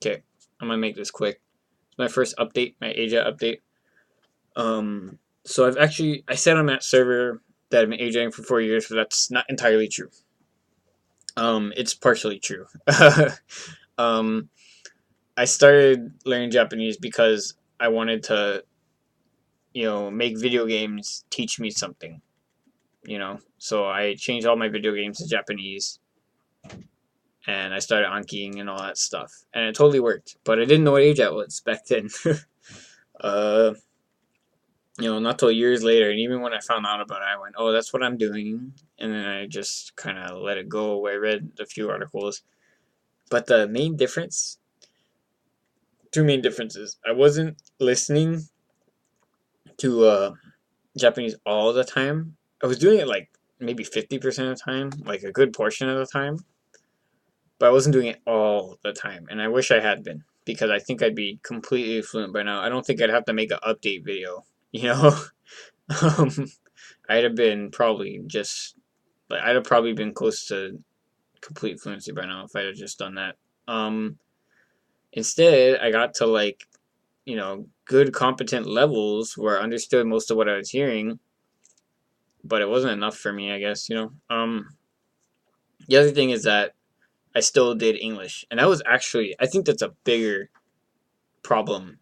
Okay, I'm gonna make this quick. It's my first update, my Ajatt update. So I said on that server that I've been Ajating for 4 years, but that's not entirely true. It's partially true. um, I started learning Japanese because I wanted to, make video games teach me something. So I changed all my video games to Japanese, and I started Ankiing and all that stuff, and it totally worked. But I didn't know what Ajatt was back then. uh, not till years later, and even when I found out about it, I went, "Oh, that's what I'm doing," and then I just kind of let it go. I read a few articles, but the main difference, two main differences, I wasn't listening to Japanese all the time. I was doing it like maybe 50% of the time, like a good portion of the time, but I wasn't doing it all the time, and I wish I had been because I think I'd be completely fluent by now. I don't think I'd have to make an update video, you know. um, I'd have been probably just like I'd have probably been close to complete fluency by now if I'd have just done that. Um, Instead, I got to like good competent levels where I understood most of what I was hearing, but it wasn't enough for me, I guess. The other thing is that I still did English, and that was actually I think that's a bigger problem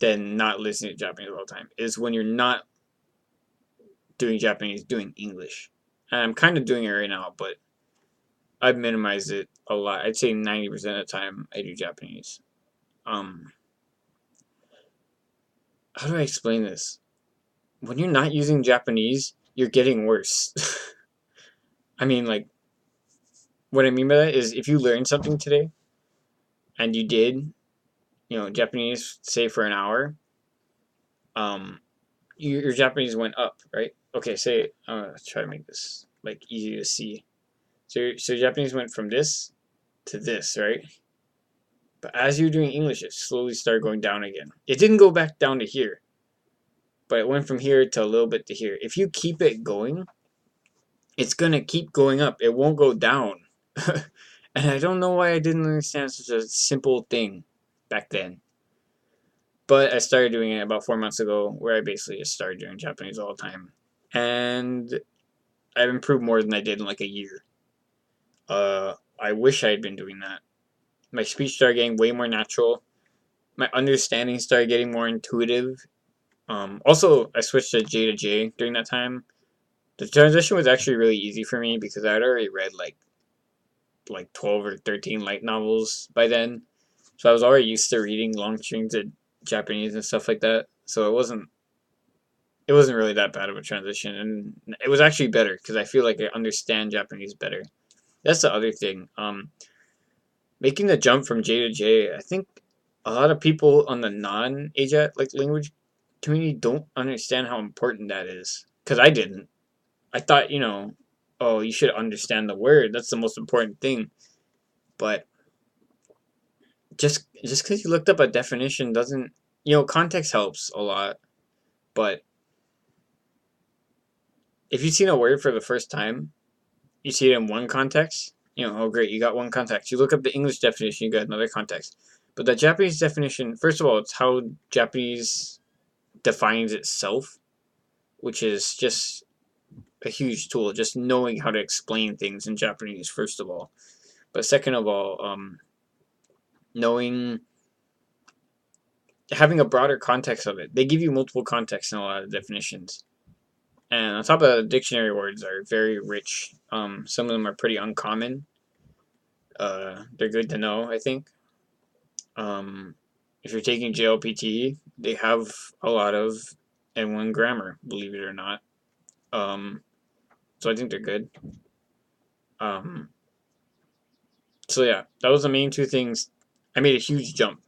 than not listening to Japanese all the time. Is when you're not doing Japanese, doing English. And I'm kind of doing it right now, but I've minimized it a lot. I'd say 90% of the time I do Japanese. Um, how do I explain this? When you're not using Japanese, you're getting worse. I mean, like, what I mean by that is if you learned something today and you did, Japanese, say for an hour, um, your Japanese went up, right? Okay, say, let's try to make this like easy to see. So Japanese went from this to this, right? But as you're doing English, it slowly started going down again. It didn't go back down to here, but it went from here to a little bit to here. If you keep it going, it's gonna keep going up. It won't go down. And I don't know why I didn't understand such a simple thing back then. But I started doing it about 4 months ago, where I basically just started doing Japanese all the time, and I've improved more than I did in like a year. I wish I had been doing that. My speech started getting way more natural. My understanding started getting more intuitive. Also, I switched to J during that time. The transition was actually really easy for me because I had already read like 12 or 13 light novels by then. So I was already used to reading long strings of Japanese and stuff like that. So it wasn't really that bad of a transition, and it was actually better because I feel like I understand Japanese better. That's the other thing. Making the jump from J to J, I think a lot of people on the non-Ajatt like language community don't understand how important that is. Because I didn't. I thought, oh, you should understand the word. That's the most important thing. But just because you looked up a definition doesn't, context helps a lot. But if you've seen a word for the first time, you see it in one context, oh great, you got one context. You look up the English definition, you got another context. But the Japanese definition, first of all, it's how Japanese defines itself, which is just a huge tool, just knowing how to explain things in Japanese, first of all. But second of all, knowing, having a broader context of it. They give you multiple contexts in a lot of definitions. And on top of that, the dictionary words are very rich. Some of them are pretty uncommon. They're good to know, I think. Um, if you're taking JLPT, they have a lot of N1 grammar, believe it or not. So I think they're good. Um, so yeah, that was the main two things. I made a huge jump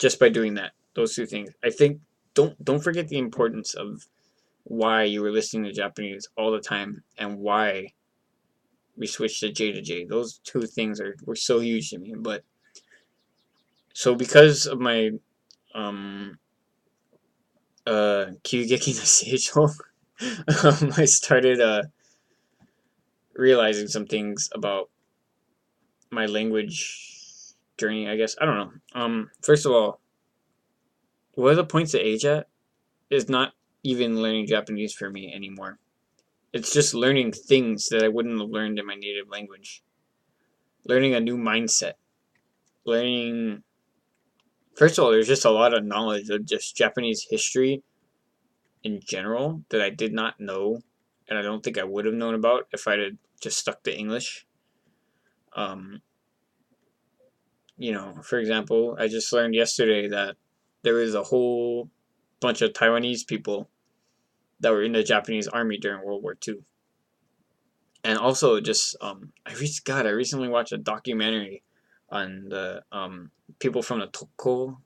just by doing that. Those two things. I think don't forget the importance of why you were listening to Japanese all the time and why we switched to J to J. Those two things were so huge to me. But so because of my Kyugeki no Seijo, I started realizing some things about my language journey, I guess. I don't know. First of all, what are the points at Ajatt is not even learning Japanese for me anymore. It's just learning things that I wouldn't have learned in my native language. Learning a new mindset. Learning. First of all, there's just a lot of knowledge of just Japanese history in general that I did not know, and I don't think I would have known about if I'd had just stuck to English. Um, for example, I just learned yesterday that there was a whole bunch of Taiwanese people that were in the Japanese army during World War II. And also, just I recently watched a documentary on the people from the Toko.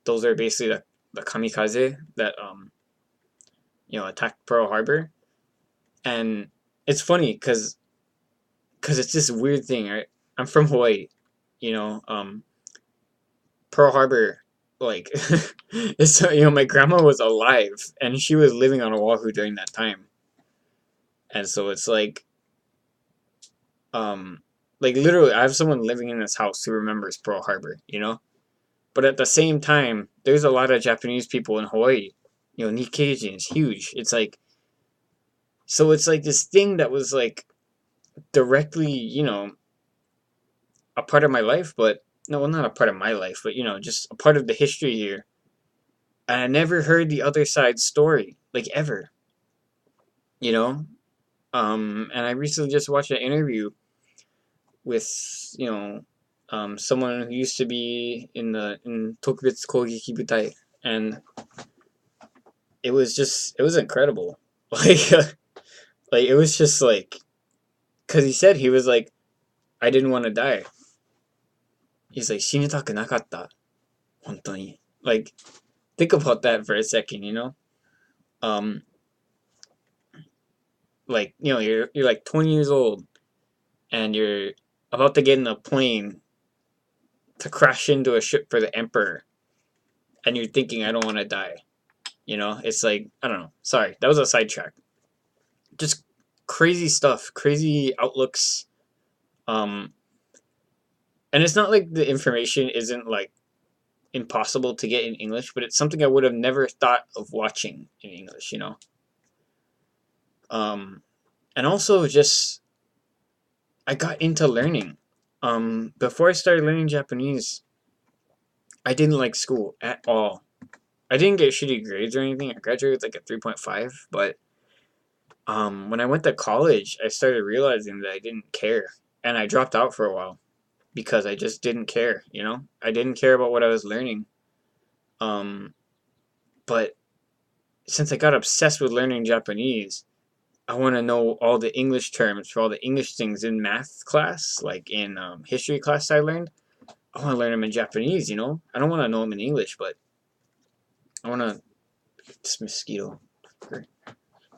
Those are basically the kamikaze that attacked Pearl Harbor, and it's funny because it's this weird thing, right? I'm from Hawaii, you know. Pearl Harbor, like, it's my grandma was alive and she was living on Oahu during that time, and so it's like literally, I have someone living in this house who remembers Pearl Harbor, But at the same time, there's a lot of Japanese people in Hawaii. Nikkei is huge. It's like this thing that was like directly, a part of my life, but no, well, not a part of my life, but just a part of the history here. And I never heard the other side's story, like ever, you know. And I recently just watched an interview with someone who used to be in Tokubetsu Kogeki Butai, and it was incredible. Like like it was just like, because he said he was like, I didn't want to die. He's like, 死にたくなかった。本当に. Like, think about that for a second, Um, like, you're like 20 years old and you're about to get in a plane to crash into a ship for the Emperor, and you're thinking, I don't want to die. It's like, I don't know. Sorry, that was a sidetrack. Just crazy stuff, crazy outlooks. Um, and it's not like the information isn't like impossible to get in English, but it's something I would have never thought of watching in English, And also just I got into learning. Before I started learning Japanese, I didn't like school at all. I didn't get shitty grades or anything. I graduated with like a 3.5, but when I went to college, I started realizing that I didn't care, and I dropped out for a while because I just didn't care. I didn't care about what I was learning. But since I got obsessed with learning Japanese, I want to know all the English terms for all the English things in math class, like in history class I learned. I want to learn them in Japanese, I don't want to know them in English, but I want to. This mosquito.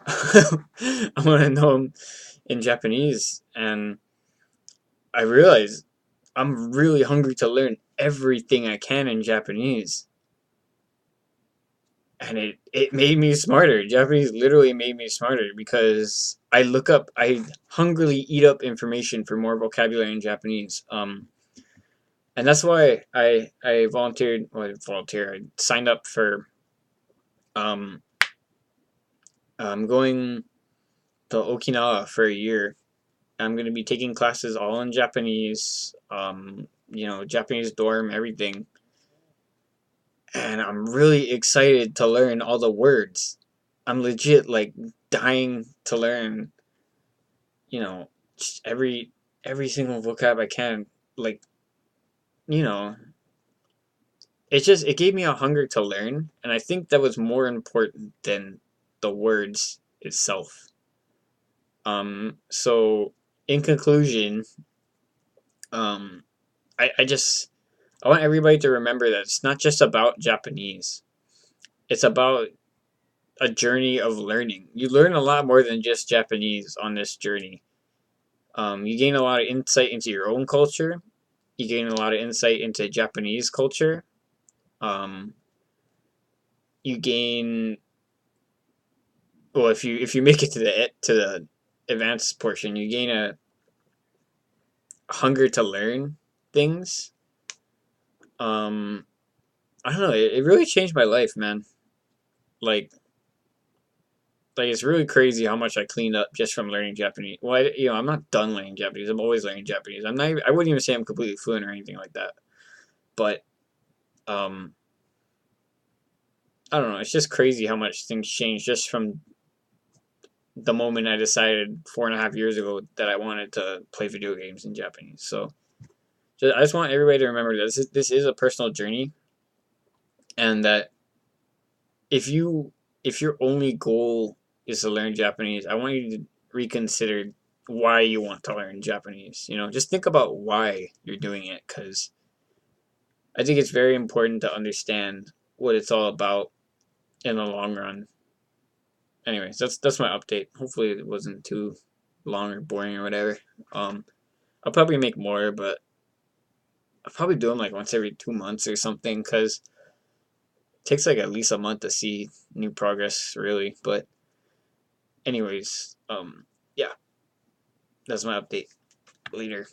I want to know them in Japanese, and I realize I'm really hungry to learn everything I can in Japanese. And it made me smarter. Japanese literally made me smarter because I hungrily eat up information for more vocabulary in Japanese. And that's why I volunteered. Well, I volunteered. I signed up for um I'm going to Okinawa for a year. I'm going to be taking classes all in Japanese. Japanese dorm, everything. And I'm really excited to learn all the words. I'm legit like dying to learn, just every single vocab I can. Like, you know, it gave me a hunger to learn, and I think that was more important than the words itself. So in conclusion, um, I want everybody to remember that it's not just about Japanese. It's about a journey of learning. You learn a lot more than just Japanese on this journey. You gain a lot of insight into your own culture. You gain a lot of insight into Japanese culture. Um, you gain well if you make it to the advanced portion, you gain a hunger to learn. things. I don't know. It really changed my life, man. Like it's really crazy how much I cleaned up just from learning Japanese. Well, I'm not done learning Japanese. I'm always learning Japanese. I'm not. I wouldn't even say I'm completely fluent or anything like that. But um, I don't know. It's just crazy how much things change just from the moment I decided 4.5 years ago that I wanted to play video games in Japanese. So I just want everybody to remember that this is a personal journey, and that if you if your only goal is to learn Japanese, I want you to reconsider why you want to learn Japanese. Just think about why you're doing it, because I think it's very important to understand what it's all about in the long run. Anyways, that's my update. Hopefully, it wasn't too long or boring or whatever. I'll probably make more, but I'll probably do them like once every 2 months or something, because it takes like at least a month to see new progress, really. But anyways, yeah, that's my update. Later.